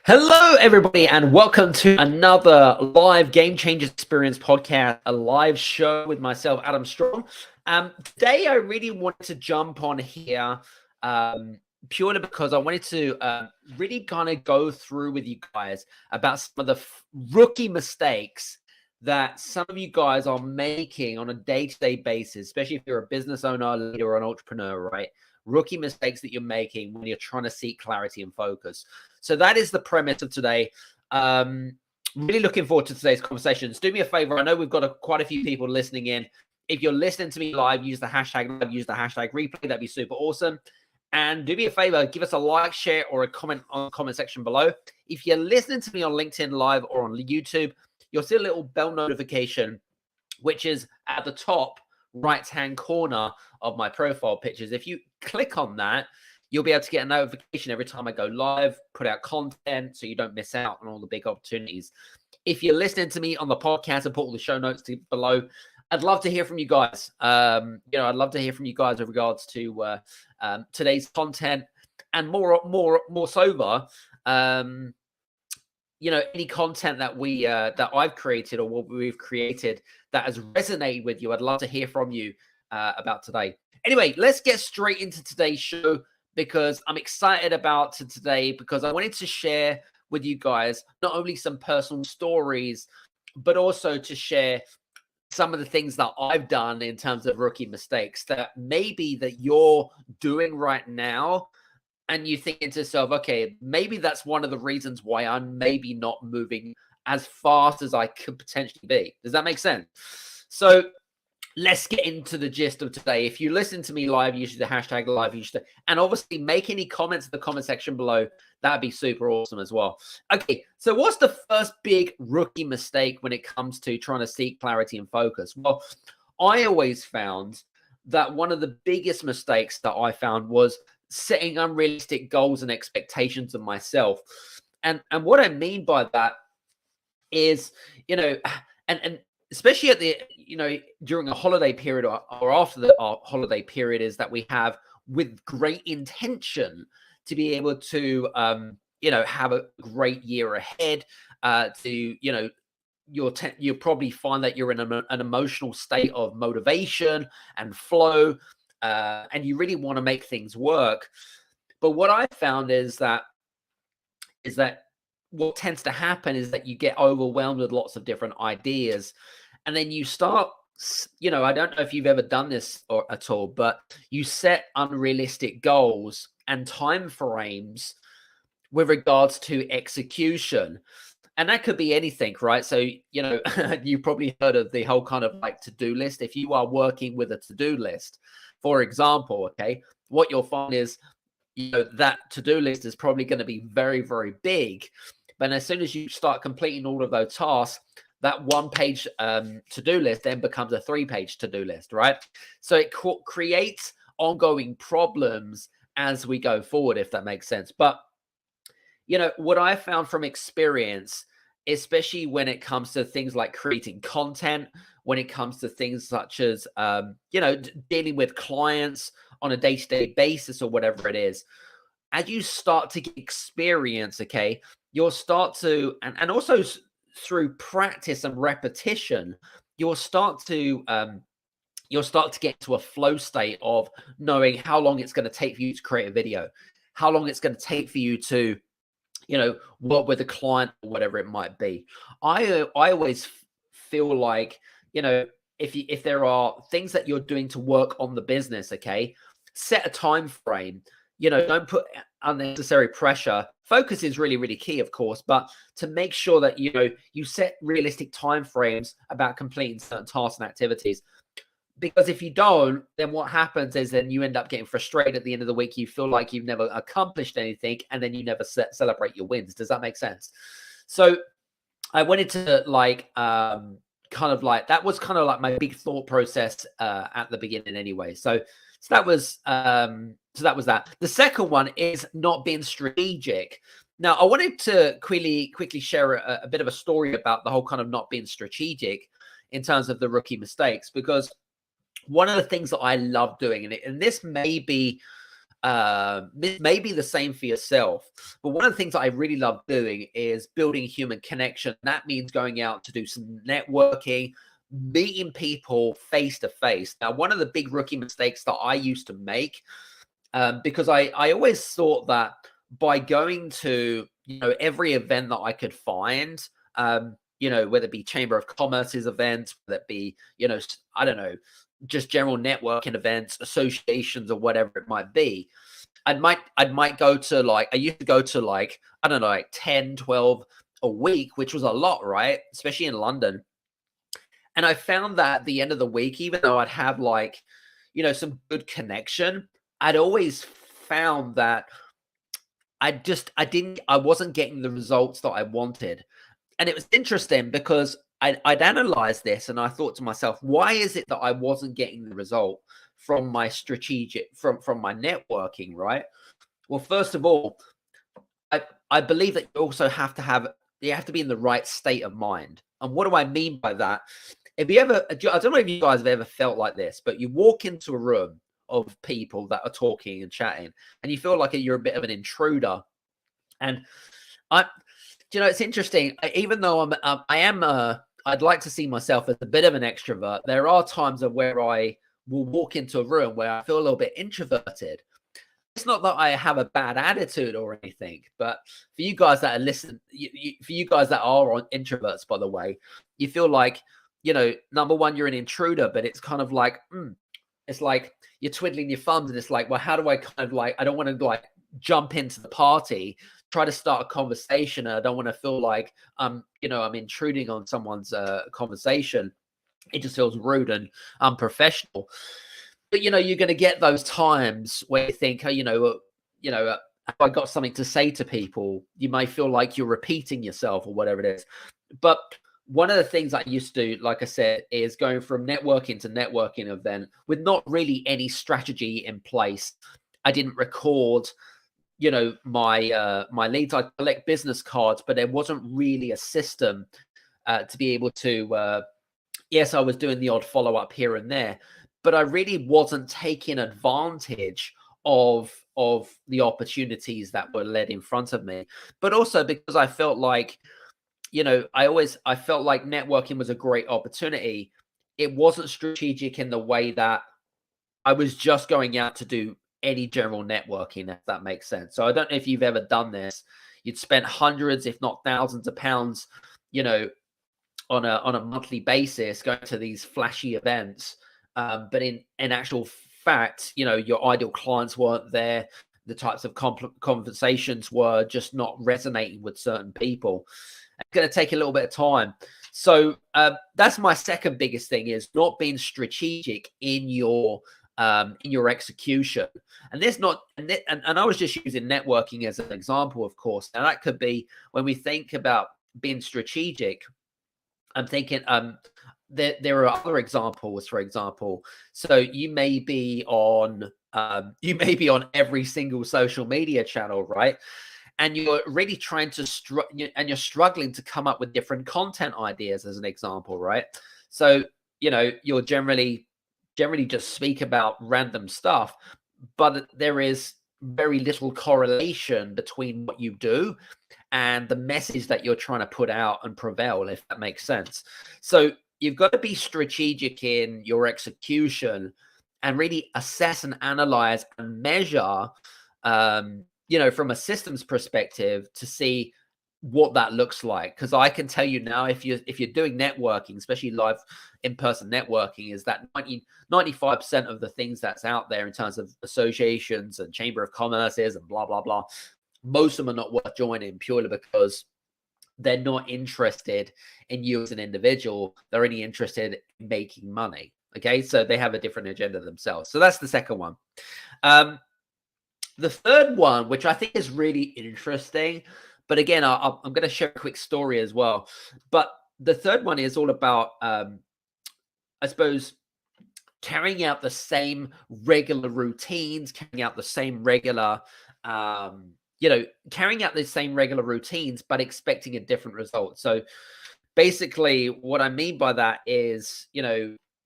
Hello, everybody, and welcome to another live Game Changer Experience podcast, a live show with myself, Adam Strong. Today, I really wanted to jump on here purely because I wanted to really kind of go through with you guys about some of the rookie mistakes that some of you guys are making on a day-to-day basis, especially if you're a business owner, leader, or an entrepreneur, right? Rookie mistakes that you're making when you're trying to seek clarity and focus. So that is the premise of today. Really looking forward to today's conversations. Do me a favor. I know we've got quite a few people listening in. If you're listening to me live, use the hashtag live, use the hashtag replay. That'd be super awesome. And do me a favor, give us a like, share, or a comment on the comment section below. If you're listening to me on LinkedIn Live or on YouTube, you'll see a little bell notification, which is at the top right-hand corner of my profile pictures. If you click on that, you'll be able to get a notification every time I go live, put out content, so you don't miss out on all the big opportunities. If you're listening to me on the podcast, and put all the show notes below, I'd love to hear from you guys. I'd love to hear from you guys with regards to today's content, and more sober. Any content that that I've created or what we've created that has resonated with you, I'd love to hear from you about today. Anyway, let's get straight into today's show, because I'm excited about today, because I wanted to share with you guys not only some personal stories, but also to share some of the things that I've done in terms of rookie mistakes that maybe that you're doing right now. And you think to yourself, okay, maybe that's one of the reasons why I'm maybe not moving as fast as I could potentially be. Does that make sense? So let's get into the gist of today. If you listen to me live, use the hashtag live, and obviously make any comments in the comment section below. That'd be super awesome as well. Okay, so what's the first big rookie mistake when it comes to trying to seek clarity and focus? Well, I always found that one of the biggest mistakes that I found was setting unrealistic goals and expectations of myself. And what I mean by that is, and especially at the, during a holiday period or after the holiday period, is that we have with great intention to be able to, have a great year ahead, you'll probably find that you're in an emotional state of motivation and flow, and you really want to make things work. But what I found is that what tends to happen is that you get overwhelmed with lots of different ideas, and then you start, I don't know if you've ever done this at all, but you set unrealistic goals and time frames with regards to execution. And that could be anything, right? So, you probably heard of the whole kind of like to-do list. If you are working with a to-do list, for example, okay, what you'll find is, that to-do list is probably going to be very, very big. But as soon as you start completing all of those tasks, that one-page to-do list then becomes a three-page to-do list, right? So it creates ongoing problems as we go forward, if that makes sense. But, what I found from experience, especially when it comes to things like creating content, when it comes to things such as, dealing with clients on a day-to-day basis or whatever it is, as you start to get experience, okay, you'll start to, and also through practice and repetition, you'll start to get to a flow state of knowing how long it's going to take for you to create a video, how long it's going to take for you to, work with a client or whatever it might be. I always feel like, if there are things that you're doing to work on the business, okay, set a time frame. Don't put unnecessary pressure. Focus is really, really key, of course, but to make sure that, you set realistic time frames about completing certain tasks and activities. Because if you don't, then what happens is then you end up getting frustrated at the end of the week. You feel like you've never accomplished anything, and then you never celebrate your wins. Does that make sense? So I wanted to that was kind of like my big thought process at the beginning anyway. So that was that. The second one is not being strategic. Now, I wanted to quickly share a bit of a story about the whole kind of not being strategic in terms of the rookie mistakes, because one of the things that I love doing, and this may be This may be the same for yourself, but one of the things that I really love doing is building human connection. That means going out to do some networking, meeting people face to face. Now, one of the big rookie mistakes that I used to make, because I always thought that by going to, every event that I could find, whether it be Chamber of Commerce's events, whether it be, I don't know, just general networking events, associations, or whatever it might be. I might go to, like, I used to go to, like, I don't know, like 10, 12 a week, which was a lot, right? Especially in London. And I found that at the end of the week, even though I'd have, like, some good connection, I'd always found that I wasn't getting the results that I wanted. And it was interesting because I'd analyzed this and I thought to myself, why is it that I wasn't getting the result from my from my networking, right? Well, first of all, I believe that you also have to be in the right state of mind. And what do I mean by that? If you ever, I don't know if you guys have ever felt like this, but you walk into a room of people that are talking and chatting, and you feel like you're a bit of an intruder. And it's interesting. Even though I'd like to see myself as a bit of an extrovert, there are times of where I will walk into a room where I feel a little bit introverted. It's not that I have a bad attitude or anything, but for you guys that are for you guys that are introverts, by the way, you feel like, number one, you're an intruder, but it's kind of like, it's like you're twiddling your thumbs, and it's like, well, how do I kind of, like, I don't want to, like, jump into the party, try to start a conversation, and I don't want to feel like I'm intruding on someone's conversation. It just feels rude and unprofessional. But you're going to get those times where you think, oh, if I got something to say to people, you may feel like you're repeating yourself or whatever it is. But one of the things I used to do, like I said, is going from networking to networking event with not really any strategy in place. I didn't record, my leads. I collect business cards, but there wasn't really a system to be able to. Yes, I was doing the odd follow up here and there, but I really wasn't taking advantage of the opportunities that were led in front of me. But also because I felt like, I felt like networking was a great opportunity. It wasn't strategic in the way that I was just going out to do any general networking, if that makes sense. So I don't know if you've ever done this. You'd spent hundreds, if not thousands of pounds, on a monthly basis going to these flashy events. But in actual fact, your ideal clients weren't there. The types of conversations were just not resonating with certain people. It's going to take a little bit of time. So that's my second biggest thing, is not being strategic in your execution. And there's not, and I was just using networking as an example, of course. Now that could be, when we think about being strategic, I'm thinking there are other examples. For example, so you may be on every single social media channel, right? And you're really trying to and you're struggling to come up with different content ideas, as an example, right? So you'll generally just speak about random stuff, but there is very little correlation between what you do and the message that you're trying to put out and prevail, if that makes sense. So you've got to be strategic in your execution and really assess and analyze and measure, from a systems perspective, to see what that looks like. Because I can tell you now, if you're doing networking, especially live in-person networking, is that 95% of the things that's out there in terms of associations and Chamber of Commerces and blah blah blah, most of them are not worth joining, purely because they're not interested in you as an individual. They're only interested in making money. Okay, so they have a different agenda themselves. So that's the second one. The third one, which I think is really interesting, but again, I'm going to share a quick story as well. But the third one is all about, I suppose, carrying out the same regular routines, carrying out the same regular, routines, but expecting a different result. So basically what I mean by that is,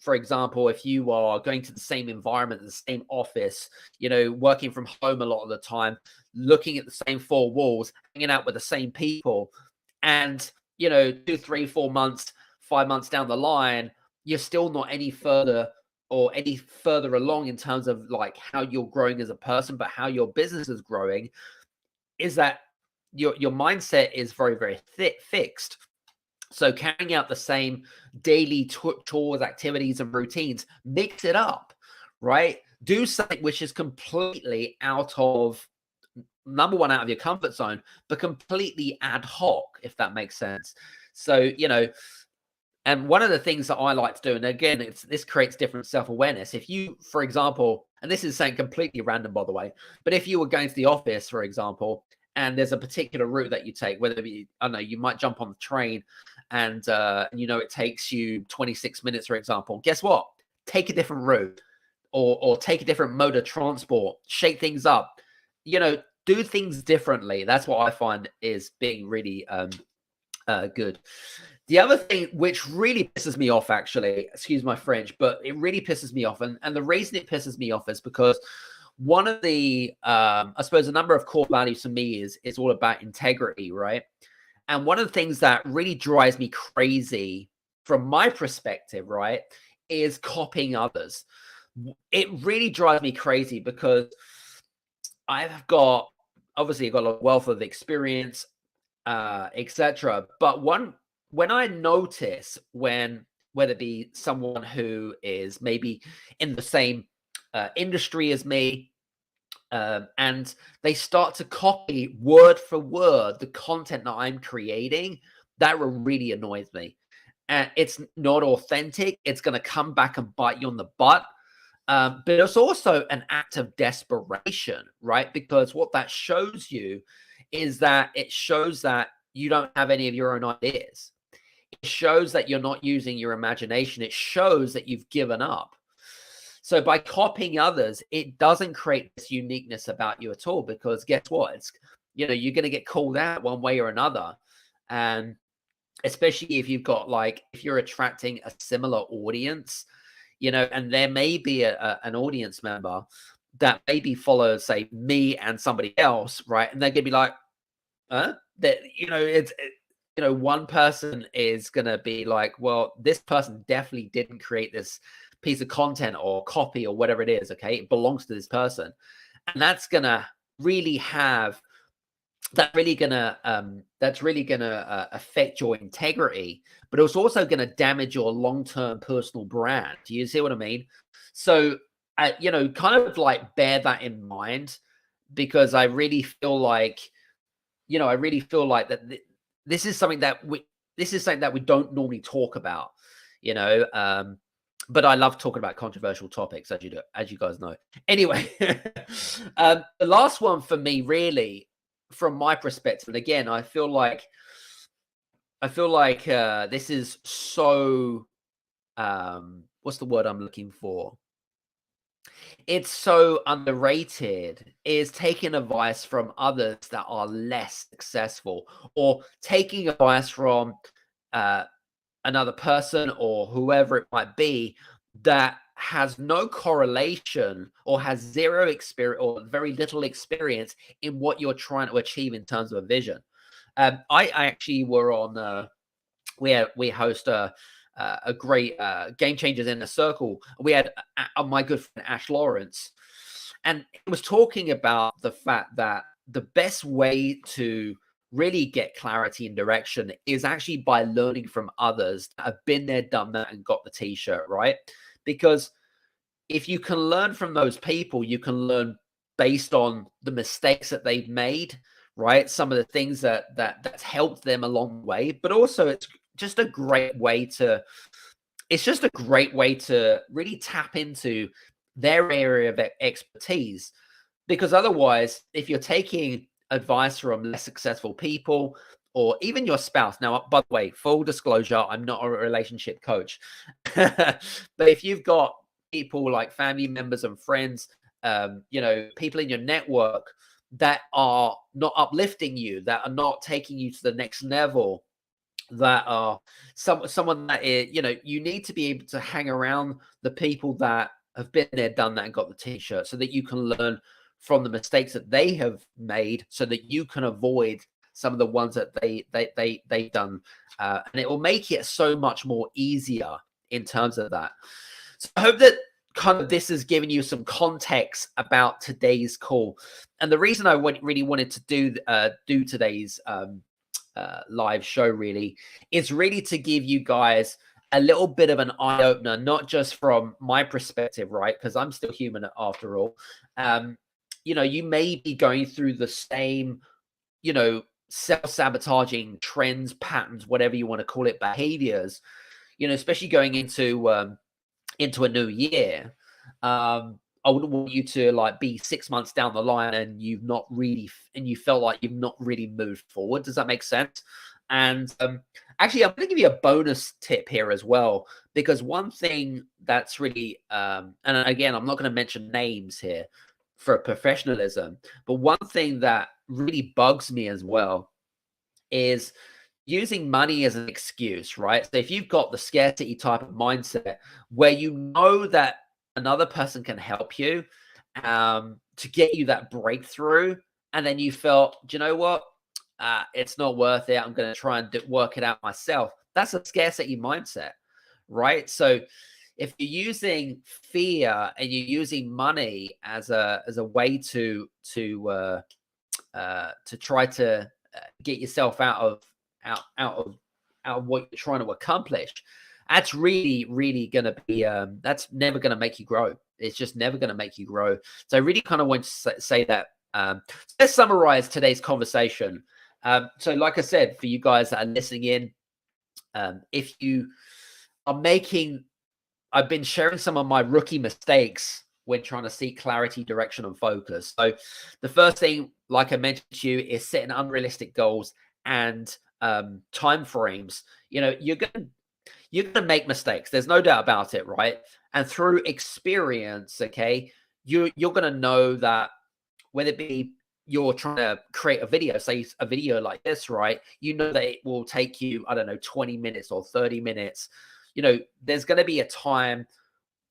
for example, if you are going to the same environment, the same office, working from home a lot of the time, looking at the same four walls, hanging out with the same people, and 2, 3, 4 months, 5 months down the line, you're still not any further along in terms of like how you're growing as a person, but how your business is growing, is that your mindset is very, very fixed. So carrying out the same daily chores, activities, and routines, mix it up, right? Do something which is completely out of, number one, out of your comfort zone, but completely ad hoc, if that makes sense. So, and one of the things that I like to do, and again, this creates different self-awareness. If you, for example, and this is saying completely random, by the way, but if you were going to the office, for example, and there's a particular route that you take, whether I don't know, you might jump on the train and it takes you 26 minutes, for example. Guess what? Take a different route, or take a different mode of transport, shake things up, do things differently. That's what I find is being really good. The other thing which really pisses me off, actually, excuse my French, but it really pisses me off. And the reason it pisses me off is because one of the, I suppose, a number of core values for me is all about integrity, right? And one of the things that really drives me crazy from my perspective, right, is copying others. It really drives me crazy because I've got a wealth of experience, etc. But when I notice whether it be someone who is maybe in the same industry as me, and they start to copy word for word the content that I'm creating, that really annoys me. And it's not authentic. It's going to come back and bite you on the butt. But it's also an act of desperation, right? Because what that shows you is that it shows that you don't have any of your own ideas. It shows that you're not using your imagination. It shows that you've given up. So by copying others, it doesn't create this uniqueness about you at all, because guess what? It's, you're going to get called out one way or another. And especially if you've got if you're attracting a similar audience, and there may be an audience member that maybe follows, say, me and somebody else, right? And they're going to be like, that, one person is going to be like, well, this person definitely didn't create this piece of content or copy or whatever it is. Okay. It belongs to this person. And that's going to really affect your integrity, but it's also going to damage your long-term personal brand. Do you see what I mean? So, kind of like bear that in mind, because I really feel like, that this is something that we don't normally talk about, but I love talking about controversial topics, as you guys know. Anyway, the last one for me, really, from my perspective, and again, I feel like this is so, what's the word I'm looking for? It's so underrated, is taking advice from others that are less successful, or taking advice from another person or whoever it might be that has no correlation or has zero experience or very little experience in what you're trying to achieve in terms of a vision. I actually were on we host a great Game Changers in a Circle. We had my good friend Ash Lawrence, and he was talking about the fact that the best way to really get clarity and direction is actually by learning from others that have been there, done that, and got the t-shirt, right? Because if you can learn from those people, you can learn based on the mistakes that they've made, right? Some of the things that's helped them along the way, but also it's just a great way to really tap into their area of expertise. Because otherwise, if you're taking advice from less successful people, or even your spouse. Now, by the way, full disclosure, I'm not a relationship coach. But if you've got people like family members and friends, people in your network that are not uplifting you, that are not taking you to the next level, that are someone that is, you need to be able to hang around the people that have been there, done that, and got the t-shirt, so that you can learn from the mistakes that they have made, so that you can avoid some of the ones that they've done, and it will make it so much more easier in terms of that. So I hope that kind of this has given you some context about today's call, and the reason I really wanted to do today's live show really is really to give you guys a little bit of an eye opener, not just from my perspective, right? Because I'm still human after all. You may be going through the same, self-sabotaging trends, patterns, whatever you want to call it, behaviors, especially going into a new year. I wouldn't want you to like be 6 months down the line and you felt like you've not really moved forward. Does that make sense? And actually, I'm going to give you a bonus tip here as well, because one thing that's really, and again, I'm not going to mention names here for professionalism, but one thing that really bugs me as well is using money as an excuse, right? So if you've got the scarcity type of mindset where you know that another person can help you to get you that breakthrough, and then you felt, do you know what? It's not worth it. I'm going to try and work it out myself. That's a scarcity mindset, right? So if you're using fear and you're using money as a way to try to get yourself out of what you're trying to accomplish, that's really going to be that's never going to make you grow. It's just never going to make you grow. So I really kind of want to say that. Let's summarize today's conversation. So like I said, for you guys that are listening in, if you are making, I've been sharing some of my rookie mistakes when trying to seek clarity, direction, and focus. So the first thing, like I mentioned to you, is setting unrealistic goals and time frames. You're gonna make mistakes. There's no doubt about it, right? And through experience, okay, you're gonna know that whether it be you're trying to create a video, say a video like this, right? You know that it will take you, I don't know, 20 minutes or 30 minutes. There's going to be a time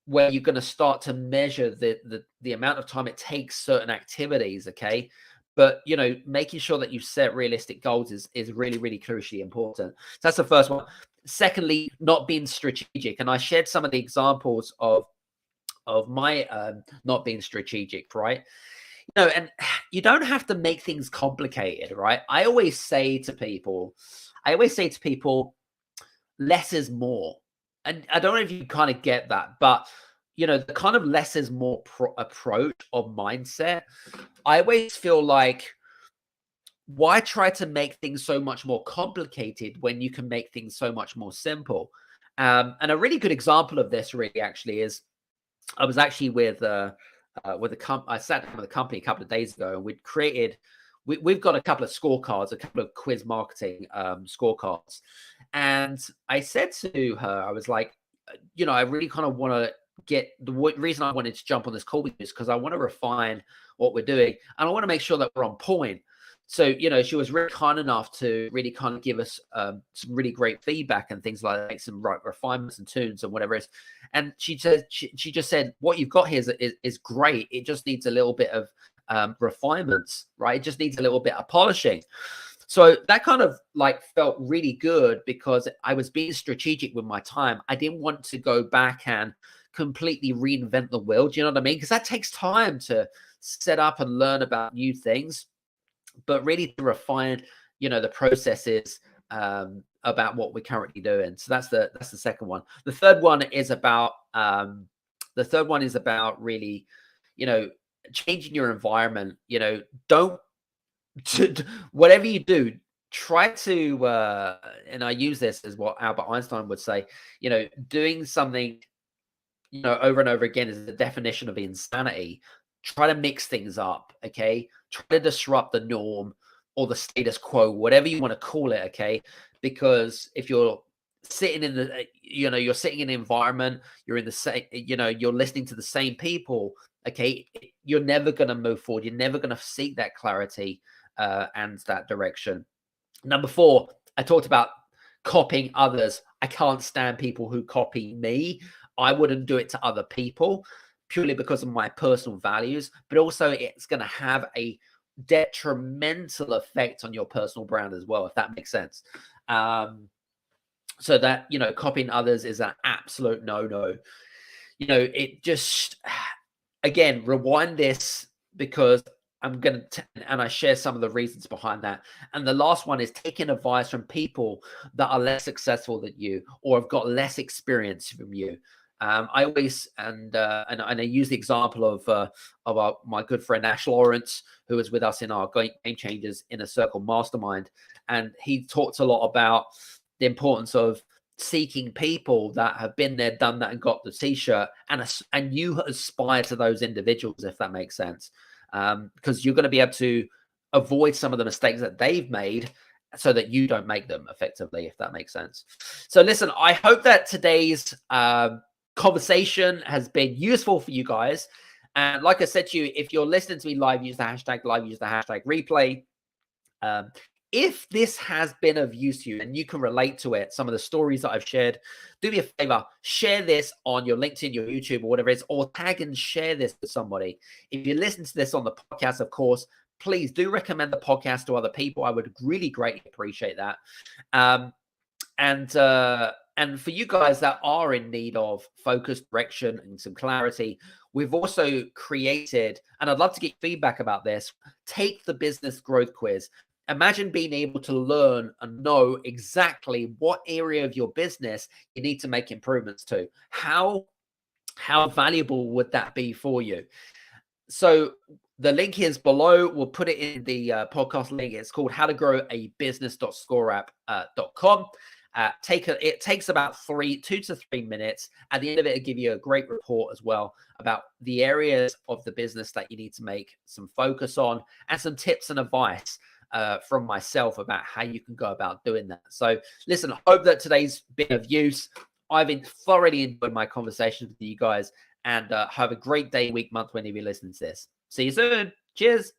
where you're going to start to measure the amount of time it takes certain activities, okay? But, making sure that you set realistic goals is really, really crucially important. So that's the first one. Secondly, not being strategic. And I shared some of the examples of my not being strategic, right? And you don't have to make things complicated, right? I always say to people, less is more. And I don't know if you kind of get that, but the kind of less is more approach or mindset, I always feel like, why try to make things so much more complicated when you can make things so much more simple? And a really good example of this really actually is, I was actually with I sat down with a company a couple of days ago, and we've got a couple of scorecards, a couple of quiz marketing scorecards. And I said to her, I was like, I really kind of want to get the reason I wanted to jump on this call with you is because I want to refine what we're doing, and I want to make sure that we're on point. So, she was really kind enough to really kind of give us some really great feedback and things like that, like some refinements and tunes and whatever it is. And she just said, what you've got here is great. It just needs a little bit of refinements, right? It just needs a little bit of polishing. So that kind of like felt really good, because I was being strategic with my time. I didn't want to go back and completely reinvent the wheel. Do you know what I mean? Because that takes time to set up and learn about new things, but really to refine, the processes about what we're currently doing. So that's the second one. The third one is about really, changing your environment. Don't whatever you do, try to and I use this as what Albert Einstein would say, doing something over and over again is the definition of insanity. Try to mix things up, okay? Try to disrupt the norm or the status quo, whatever you want to call it, okay? Because if you're sitting in the, you're sitting in an environment, you're in the same, you're listening to the same people, okay? You're never going to move forward. You're never going to seek that clarity and that direction. Number 4, I talked about copying others. I can't stand people who copy me. I wouldn't do it to other people purely because of my personal values, but also it's going to have a detrimental effect on your personal brand as well, if that makes sense. So that, you know, copying others is an absolute no-no. You know, it just, again, rewind this because I'm going to, and I share some of the reasons behind that. And the last one is taking advice from people that are less successful than you or have got less experience from you. I always, and I use the example of my good friend Ash Lawrence, who was with us in our Game Changers Inner Circle Mastermind. And he talked a lot about the importance of seeking people that have been there, done that, and got the t-shirt, and you aspire to those individuals, if that makes sense, because you're going to be able to avoid some of the mistakes that they've made so that you don't make them effectively, if that makes sense. So listen, I hope that today's conversation has been useful for you guys. And like I said to you, if you're listening to me live, use the hashtag live, use the hashtag replay. If this has been of use to you and you can relate to it, some of the stories that I've shared, do me a favor, share this on your LinkedIn, your YouTube, or whatever it is, or tag and share this with somebody. If you listen to this on the podcast, of course, please do recommend the podcast to other people. I would really greatly appreciate that. And for you guys that are in need of focus, direction, and some clarity, we've also created, and I'd love to get feedback about this, Take the Business Growth Quiz. Imagine being able to learn and know exactly what area of your business you need to make improvements to. How valuable would that be for you? So the link is below. We'll put it in the podcast link. It's called How to Grow a Business.scoreapp.com. It takes about 2 to 3 minutes. At the end of it, it'll give you a great report as well about the areas of the business that you need to make some focus on and some tips and advice from myself about how you can go about doing that. So listen, I hope that today's been of use. I've thoroughly enjoyed my conversations with you guys, and have a great day, week, month whenever you listen to this. See you soon. Cheers.